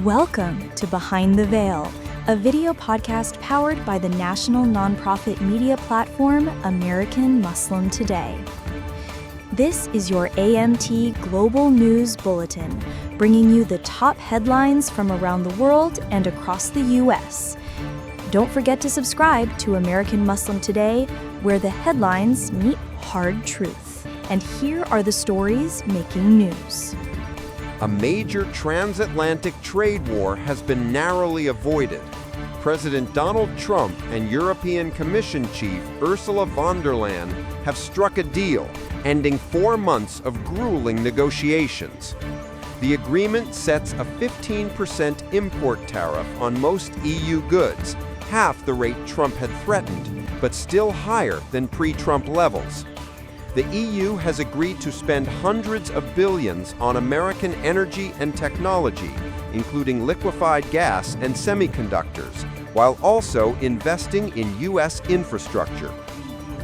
Welcome to Behind the Veil, a video podcast powered by the national nonprofit media platform American Muslim Today. This is your AMT Global News Bulletin, bringing you the top headlines from around the world and across the U.S. Don't forget to subscribe to American Muslim Today, where the headlines meet hard truth. And here are the stories making news. A major transatlantic trade war has been narrowly avoided. President Donald Trump and European Commission Chief Ursula von der Leyen have struck a deal, ending 4 months of grueling negotiations. The agreement sets a 15% import tariff on most EU goods, half the rate Trump had threatened, but still higher than pre-Trump levels. The EU has agreed to spend hundreds of billions on American energy and technology, including liquefied gas and semiconductors, while also investing in U.S. infrastructure.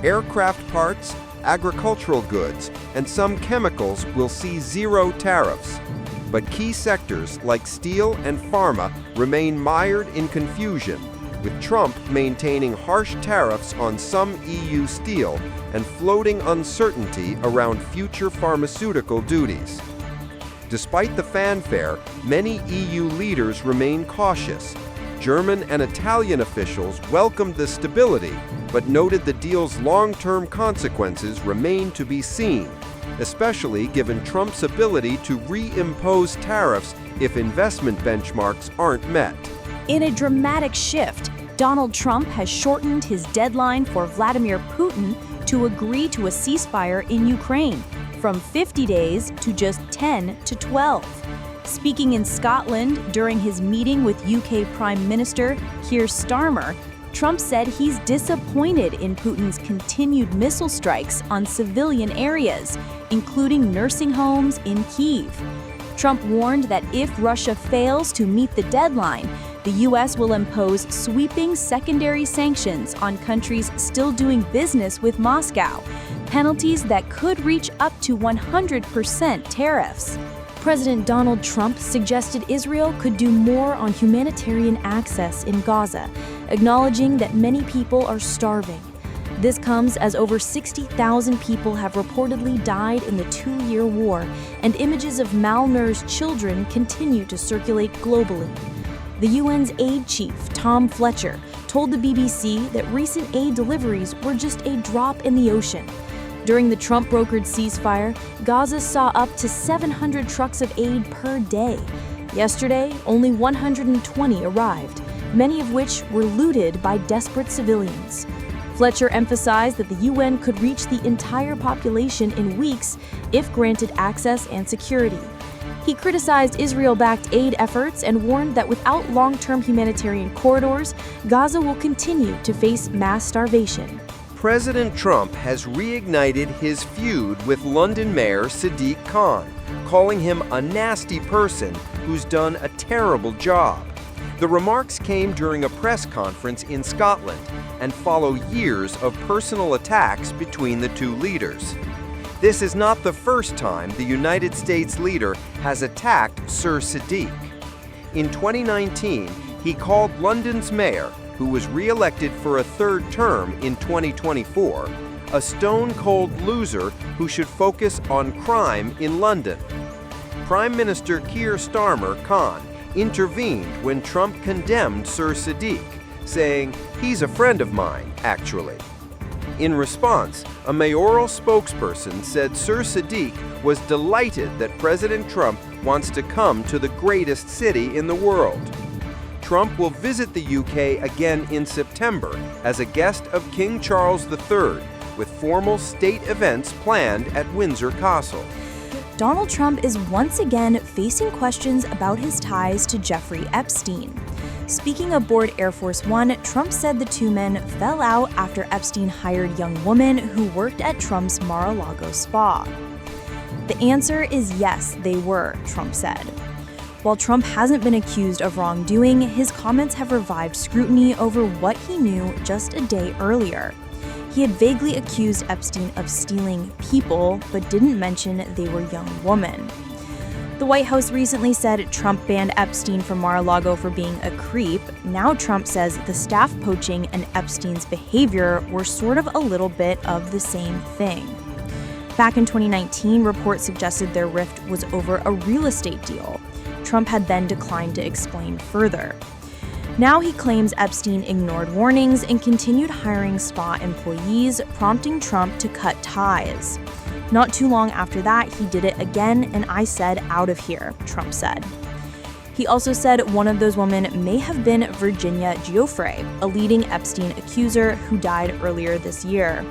Aircraft parts, agricultural goods, and some chemicals will see zero tariffs. But key sectors like steel and pharma remain mired in confusion, with Trump maintaining harsh tariffs on some EU steel and floating uncertainty around future pharmaceutical duties. Despite the fanfare, many EU leaders remain cautious. German and Italian officials welcomed the stability, but noted the deal's long-term consequences remain to be seen, especially given Trump's ability to reimpose tariffs if investment benchmarks aren't met. In a dramatic shift, Donald Trump has shortened his deadline for Vladimir Putin to agree to a ceasefire in Ukraine from 50 days to just 10 to 12. Speaking in Scotland during his meeting with UK Prime Minister Keir Starmer, Trump said he's disappointed in Putin's continued missile strikes on civilian areas, including nursing homes in Kyiv. Trump warned that if Russia fails to meet the deadline, the U.S. will impose sweeping secondary sanctions on countries still doing business with Moscow, penalties that could reach up to 100% tariffs. President Donald Trump suggested Israel could do more on humanitarian access in Gaza, acknowledging that many people are starving. This comes as over 60,000 people have reportedly died in the 2-year war, and images of malnourished children continue to circulate globally. The UN's aid chief, Tom Fletcher, told the BBC that recent aid deliveries were just a drop in the ocean. During the Trump-brokered ceasefire, Gaza saw up to 700 trucks of aid per day. Yesterday, only 120 arrived, many of which were looted by desperate civilians. Fletcher emphasized that the UN could reach the entire population in weeks if granted access and security. He criticized Israel-backed aid efforts and warned that without long-term humanitarian corridors, Gaza will continue to face mass starvation. President Trump has reignited his feud with London Mayor Sadiq Khan, calling him a nasty person who's done a terrible job. The remarks came during a press conference in Scotland and follow years of personal attacks between the two leaders. This is not the first time the United States leader has attacked Sir Sadiq. In 2019, he called London's mayor, who was re-elected for a third term in 2024, a stone-cold loser who should focus on crime in London. Prime Minister Keir Starmer Khan intervened when Trump condemned Sir Sadiq, saying, "He's a friend of mine, actually." In response, a mayoral spokesperson said Sir Sadiq was delighted that President Trump wants to come to the greatest city in the world. Trump will visit the UK again in September as a guest of King Charles III, with formal state events planned at Windsor Castle. Donald Trump is once again facing questions about his ties to Jeffrey Epstein. Speaking aboard Air Force One, Trump said the two men fell out after Epstein hired a young woman who worked at Trump's MarALago spa. The answer is yes, they were, Trump said. While Trump hasn't been accused of wrongdoing, his comments have revived scrutiny over what he knew just a day earlier. He had vaguely accused Epstein of stealing people, but didn't mention they were young women. The White House recently said Trump banned Epstein from MarALago for being a creep. Now Trump says the staff poaching and Epstein's behavior were sort of a little bit of the same thing. Back in 2019, reports suggested their rift was over a real estate deal. Trump had then declined to explain further. Now he claims Epstein ignored warnings and continued hiring spa employees, prompting Trump to cut ties. Not too long after that, he did it again, and I said, "Out of here," Trump said. He also said one of those women may have been Virginia Giuffre, a leading Epstein accuser who died earlier this year.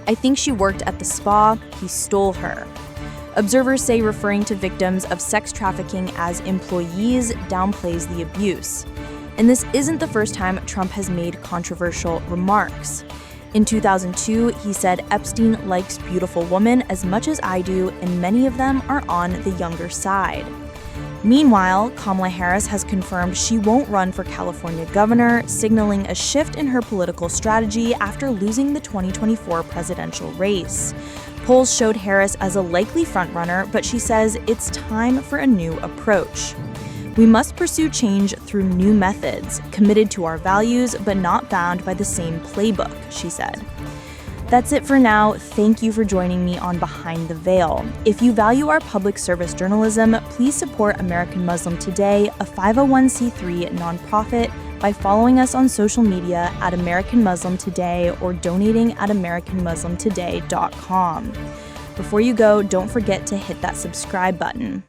"I think she worked at the spa. He stole her." Observers say referring to victims of sex trafficking as employees downplays the abuse. And this isn't the first time Trump has made controversial remarks. In 2002, he said Epstein likes beautiful women as much as I do, and many of them are on the younger side. Meanwhile, Kamala Harris has confirmed she won't run for California governor, signaling a shift in her political strategy after losing the 2024 presidential race. Polls showed Harris as a likely frontrunner, but she says it's time for a new approach. "We must pursue change through new methods, committed to our values, but not bound by the same playbook," she said. That's it for now. Thank you for joining me on Behind the Veil. If you value our public service journalism, please support American Muslim Today, a 501c3 nonprofit, by following us on social media at American Muslim Today or donating at AmericanMuslimToday.com. Before you go, don't forget to hit that subscribe button.